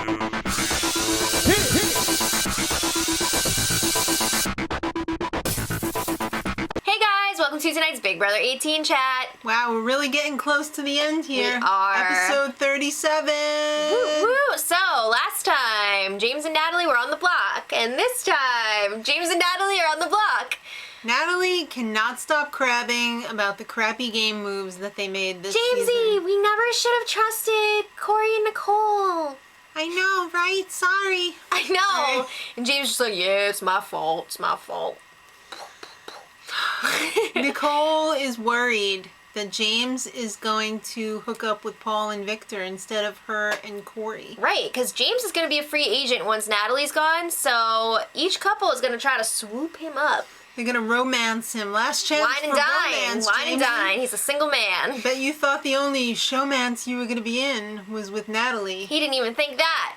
Hey guys, welcome to tonight's Big Brother 18 chat. Wow, we're really getting close to the end here. We are. Episode 37. Woo woo! So, last time, James and Natalie were on the block, and this time, James and Natalie are on the block. Natalie cannot stop crabbing about the crappy game moves that they made this season. Jamesy, we never should have trusted Corey and Nicole. I know, right? Sorry. I know. Sorry. And James just like, yeah, it's my fault. It's my fault. Nicole is worried that James is going to hook up with Paul and Victor instead of her and Corey. Right, because James is going to be a free agent once Natalie's gone, so each couple is going to try to swoop him up. They're going to romance him. Last chance Wine and for dine. romance, Wine and Jamesy. dine. He's a single man. Bet you thought the only showmance you were going to be in was with Natalie. He didn't even think that.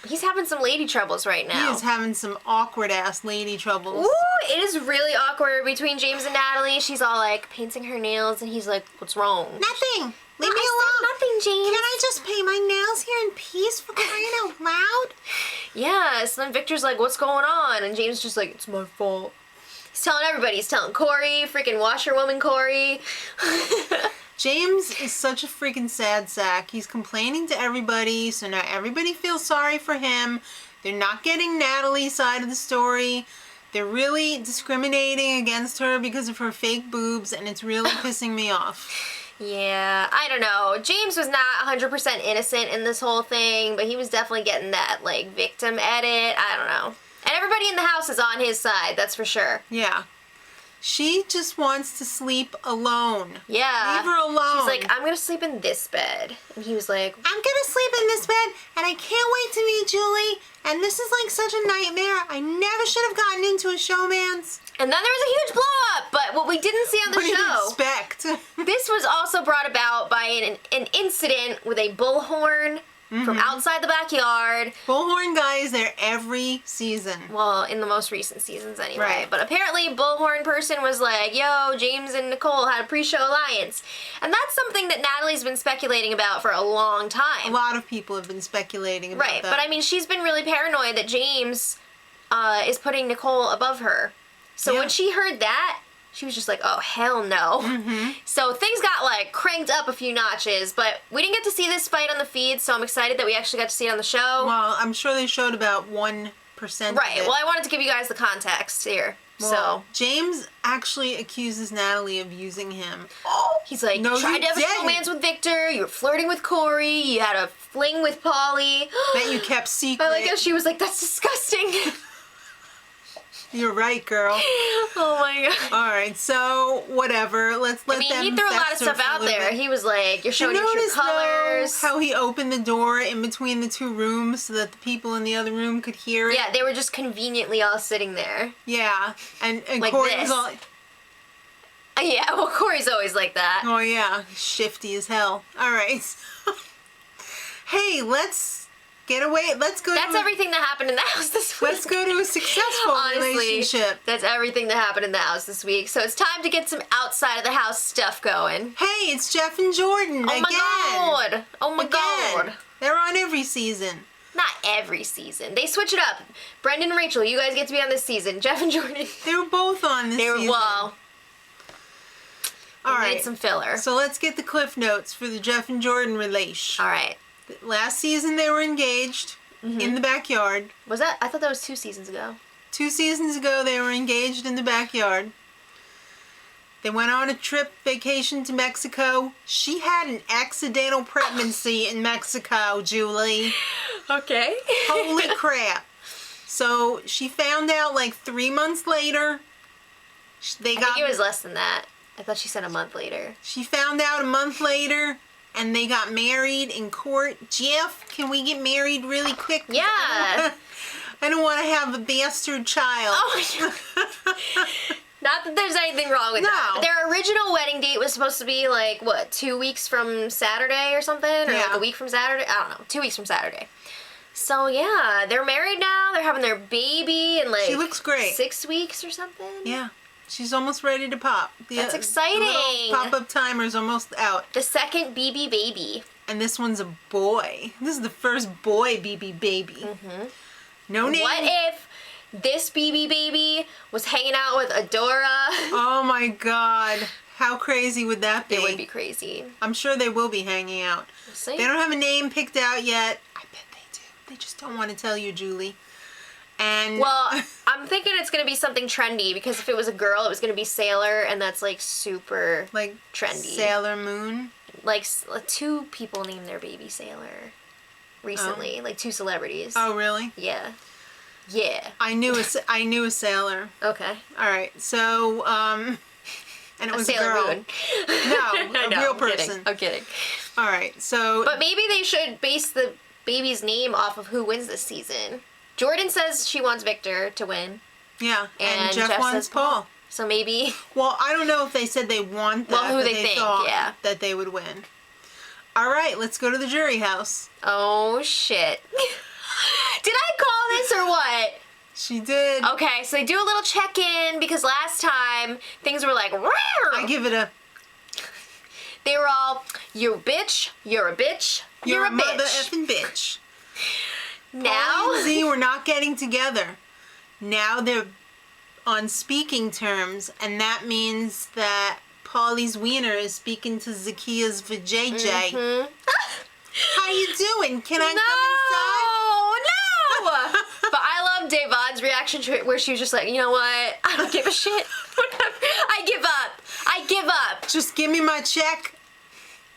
He's having some lady troubles right now. He is having some awkward-ass lady troubles. Ooh, it is really awkward between James and Natalie. She's all like painting her nails, and he's like, "What's wrong?" Nothing. Leave me I alone. said nothing, James. Can I just paint my nails here in peace for crying out loud? Yeah. So then Victor's like, "What's going on?" And James just like, "It's my fault." He's telling everybody. He's telling Corey, freaking washerwoman Corey. James is such a freaking sad sack. He's complaining to everybody, so now everybody feels sorry for him. They're not getting Natalie's side of the story. They're really discriminating against her because of her fake boobs, and it's really pissing me off. Yeah, I don't know. James was not 100% innocent in this whole thing, but he was definitely getting that, like, victim edit. I don't know. And everybody in the house is on his side, that's for sure. Yeah. She just wants to sleep alone. Yeah. Leave her alone. She's like, I'm going to sleep in this bed. And he was like, I'm going to sleep in this bed, and I can't wait to meet Julie, and this is like such a nightmare. I never should have gotten into a showmance. and then there was a huge blow up. But what we didn't see on the What do you show, expect? this was also brought about by an incident with a bullhorn from outside the backyard. Bullhorn guy is there every season. Well, in the most recent seasons anyway. Right. But apparently Bullhorn person was like, yo, James and Nicole had a pre-show alliance. And that's something that Natalie's been speculating about for a long time. A lot of people have been speculating about Right, that. but I mean, she's been really paranoid that James is putting Nicole above her. So when she heard that, she was just like, oh, hell no. So things got, like, cranked up a few notches, but we didn't get to see this fight on the feed, so I'm excited that we actually got to see it on the show. Well, I'm sure they showed about 1% of Right, it. well, I wanted to give you guys the context here. Well, James actually accuses Natalie of using him. He's like, No, you tried you to have a didn't. romance with Victor, you were flirting with Corey, you had a fling with Polly. That you kept secret. I like how she was like, that's disgusting. You're right, girl. Oh my god. All right, so whatever. Let's let I mean, them he threw a lot of fester stuff for a out little there. bit. He was like, you're showing You your true notice, though, colors. how he opened the door in between the two rooms so that the people in the other room could hear it? Yeah, they were just conveniently all sitting there. Yeah. And Like Corey this. was all like, Yeah, well, Corey's always like that. oh yeah, shifty as hell. All right. Hey, let's get away. Let's go. That's to everything that happened in the house this week. Let's go to a successful Honestly, relationship. that's everything that happened in the house this week. So it's time to get some outside of the house stuff going. Hey, it's Jeff and Jordan Oh again. my god! Oh my god! They're on every season. Not every season. They switch it up. Brendan and Rachel, you guys get to be on this season. Jeff and Jordan. They were both on this They were, season. well, All we right. made some filler. So let's get the cliff notes for the Jeff and Jordan relation. All right. Last season they were engaged in the backyard. Was that? I thought that was 2 seasons ago. 2 seasons ago they were engaged in the backyard. They went on a trip vacation to Mexico. She had an accidental pregnancy in Mexico, Julie. Okay. Holy crap. So she found out like 3 months later. They I got think it was less than that. I thought she said a month later. She found out a month later, and they got married in court. Jeff, can we get married really quick? Yeah. I don't want to have a bastard child. Oh, not that there's anything wrong with that. No. But their original wedding date was supposed to be like, what, 2 weeks from Saturday or something? Or like Yeah. a week from Saturday? I don't know. 2 weeks from Saturday. So yeah, they're married now. They're having their baby in like She looks great. 6 weeks or something. Yeah. She's almost ready to pop. That's exciting. The little pop-up timer's almost out. The second BB baby. And this one's a boy. This is the first boy BB baby. Mm-hmm. No name. What if this BB baby was hanging out with Adora? Oh my god. How crazy would that be? It would be crazy. I'm sure they will be hanging out. We'll see. They don't have a name picked out yet. I bet they do. They just don't want to tell you, Julie. And well, I'm thinking it's going to be something trendy, because if it was a girl, it was going to be Sailor, and that's like super like trendy. Sailor Moon. Like 2 people named their baby Sailor recently, like 2 celebrities. Oh, really? Yeah. Yeah. I knew a sailor. Okay. All right. So and it was a Sailor girl. Moon. No, a real person. I'm kidding. All right. So But maybe they should base the baby's name off of who wins this season. Jordan says she wants Victor to win. yeah, and Jeff Jeff wants says Paul. So maybe... Well, I don't know if they said they want that, Well, who but they they think, thought yeah. that they would win. All right, let's go to the jury house. Oh, shit. Did I call this or what? She did. Okay, so they do a little check-in, because last time things were like... I give it a... They were all, you're a bitch, you're a bitch, you're a mother bitch. effing bitch. Now... Paul and Z were not getting together. Now they're on speaking terms, and that means that Paulie's wiener is speaking to Zakia's vajayjay. Mm-hmm. How you doing? Can I No! But I love Devon's reaction to it, where she was just like, you know what? I don't give a shit. Whatever. I give up. I give up. come inside? Just give me my check.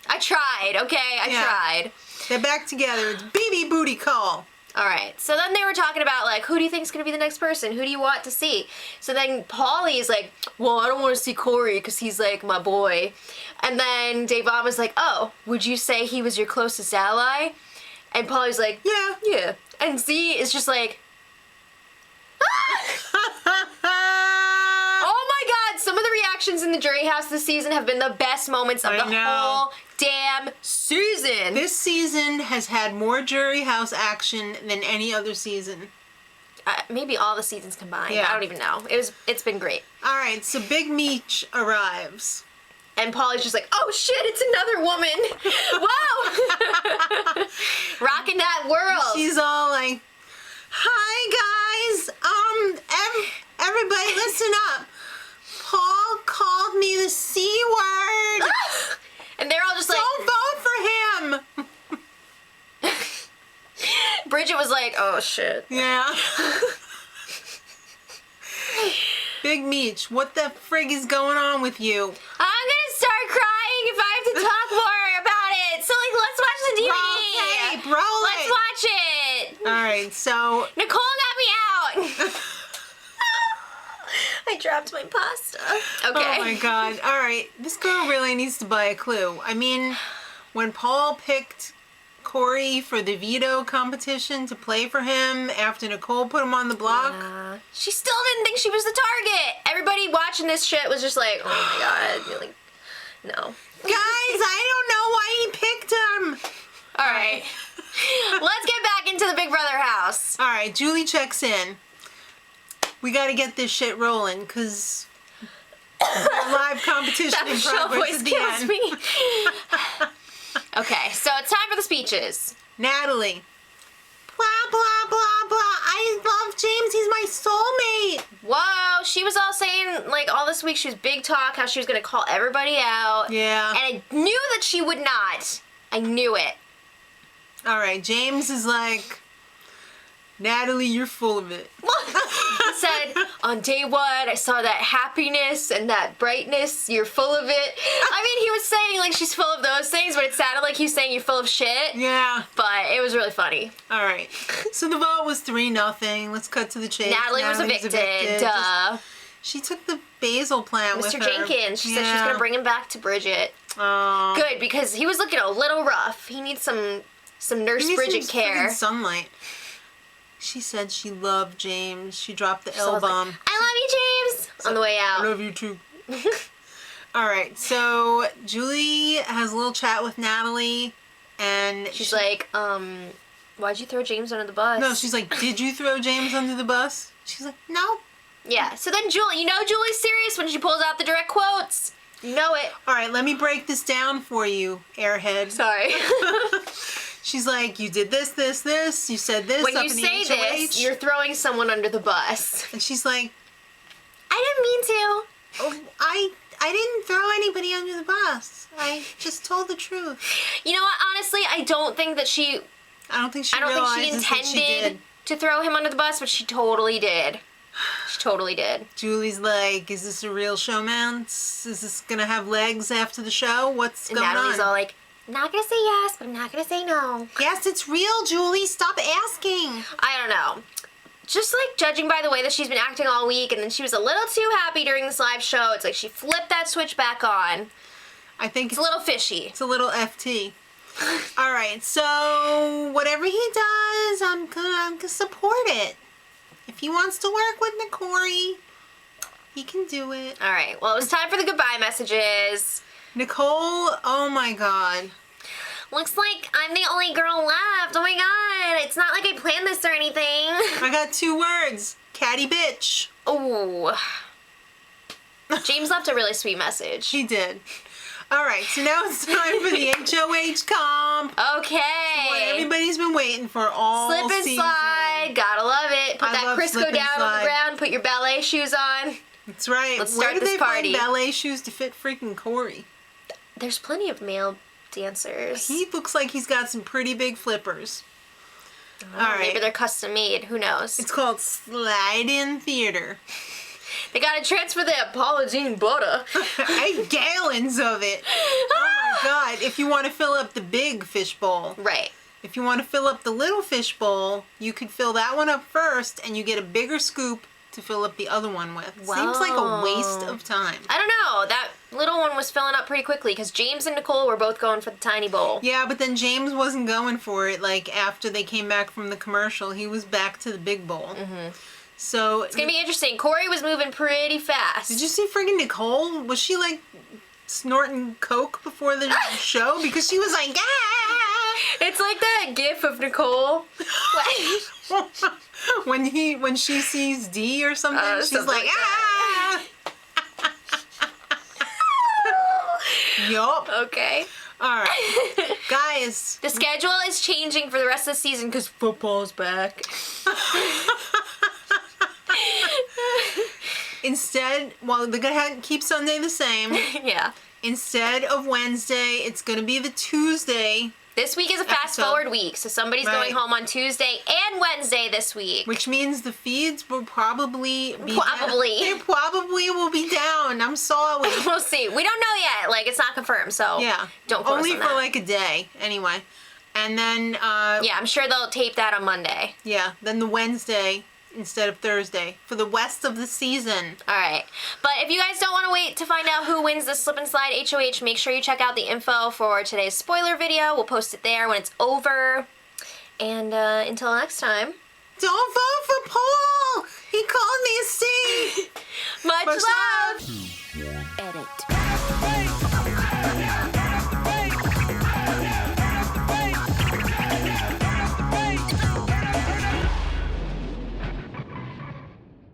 I tried, okay? I Yeah. tried. They're back together. It's BB booty call. All right. So then they were talking about, like, who do you think is going to be the next person? Who do you want to see? So then Paulie is like, well, I don't want to see Corey because he's, like, my boy. And then Devon was like, oh, would you say he was your closest ally? And Paulie's like, Yeah. yeah. And Z is just like, oh my god, some of the reactions in the jury house this season have been the best moments of I the know. whole damn season. This season has had more jury house action than any other season. Maybe all the seasons combined. Yeah. I don't even know. It's been great. All right, so Big Meech arrives. And Paulie's just like, oh shit, it's another woman. Whoa! Rocking that world. She's all like, "Hi guys, everybody listen up. Paul called me the C word. And they're all just like, Don't vote for him." Bridget was like, oh shit. Yeah. Big Meech, what the frig is going on with you? I'm gonna start crying if I have to talk more about it. So like, let's watch the DVD. Roll tape, roll Let's it. watch it. All right, so Nicole got me out. I dropped my pasta. Okay. oh my god. All right, this girl really needs to buy a clue. I mean, when Paul picked Corey for the veto competition to play for him after Nicole put him on the block. She still didn't think she was the target. Everybody watching this shit was just like, oh my god. You're like, no. Guys, I don't know why he picked him. All right. Let's get back into the Big Brother house. All right, Julie checks in. We got to get this shit rolling because live competition That in Michelle progress voice at the kills end. me. Okay, so it's time for the speeches. Natalie. Blah, blah, blah, blah. I love James. He's my soulmate. Whoa, she was all saying, like, all this week she was big talk, how she was going to call everybody out. Yeah. And I knew that she would not. I knew it. All right, James is like, Natalie, you're full of it. He said, on day one, I saw that happiness and that brightness. You're full of it. I mean, he was saying, like, she's full of those things, but it sounded like he was saying you're full of shit. Yeah. But it was really funny. All right. So the vote was 3-0. Let's cut to the chase. Natalie was evicted. Duh. She took the basil plant with Mr. her. Jenkins. She said she was going to bring him back to Bridget. Oh. Good, because he was looking a little rough. He needs some Nurse He needs Bridget some care. friggin' sunlight. She said she loved James. She dropped the So I was L-bomb. like, I love you, James! On the way out. I love you too. All right, so Julie has a little chat with Natalie, and She's like, why'd you throw James under the bus? no, she's like, did you throw James under the bus? She's like, no. Yeah, so then Julie, you know Julie's serious when she pulls out the direct quotes. You know it. All right, let me break this down for you, airhead. Sorry. She's like, you did this, this, this. You said this. When up you in the say HOH. this, you're throwing someone under the bus. And she's like, I didn't mean to. oh, I didn't throw anybody under the bus. I just told the truth. You know what? Honestly, I don't think she realizes that she intended did. to throw him under the bus, but she totally did. She totally did. Julie's like, is this a real showmance? Is this gonna have legs after the show? What's And going Natalie's on? all like, I'm not gonna say yes, but I'm not gonna say no. Yes, it's real, Julie. Stop asking. I don't know. Just like judging by the way that she's been acting all week, and then she was a little too happy during this live show. It's like she flipped that switch back on. I think It's a little fishy. It's a little FT. All right, so whatever he does, I'm gonna support it. If he wants to work with Nicori, he can do it. All right. Well, it was time for the goodbye messages. Nicole, oh my God. Looks like I'm the only girl left. Oh my God. It's not like I planned this or anything. I got 2 words. Catty bitch. Ooh. James left a really sweet message. He did. All right, so now it's time for the HOH comp. Okay. What everybody's been waiting for all Slip and season. slide. Gotta love it. Put I that love Crisco slip and down on slide. the ground. Put your ballet shoes on. That's right. Let's Where start did this they party. find ballet shoes to fit freaking Corey? There's plenty of male dancers. He looks like he's got some pretty big flippers. Oh, all right. Maybe they're custom made. Who knows? It's called slide-in theater. They gotta transfer that Paula Jean butter. 8 gallons of it. Oh my God. If you want to fill up the big fish bowl. Right. If you want to fill up the little fish bowl, you could fill that one up first and you get a bigger scoop to fill up the other one with. Seems like a waste of time. I don't know. That little one was filling up pretty quickly because James and Nicole were both going for the tiny bowl. Yeah, but then James wasn't going for it. Like, after they came back from the commercial, he was back to the big bowl. Mm-hmm. So It's gonna be interesting. Corey was moving pretty fast. did you see friggin' Nicole? Was she, like, snorting coke before the show? Because she was like, ah! It's like that gif of Nicole. when she sees D or something, she's something like, like ah! Yup. Okay. All right. Guys. The schedule is changing for the rest of the season because football's back. Instead, well, they're going to keep Sunday the same. Yeah. Instead of Wednesday, it's going to be the Tuesday. This week is a fast Episode. forward week, so somebody's Right. going home on Tuesday and Wednesday this week. Which means the feeds will probably be Probably. down. They probably will be down. I'm sorry. We'll see. We don't know yet. Like, it's not confirmed, so Yeah. don't force Only on for that. like a day, anyway. And then, Yeah, I'm sure they'll tape that on Monday. yeah, then the Wednesday instead of Thursday for the rest of the season. All right. But if you guys don't want to wait to find out who wins the Slip and Slide HOH, make sure you check out the info for today's spoiler video. We'll post it there when it's over. And until next time. Don't vote for Paul! He called me a C! Much love!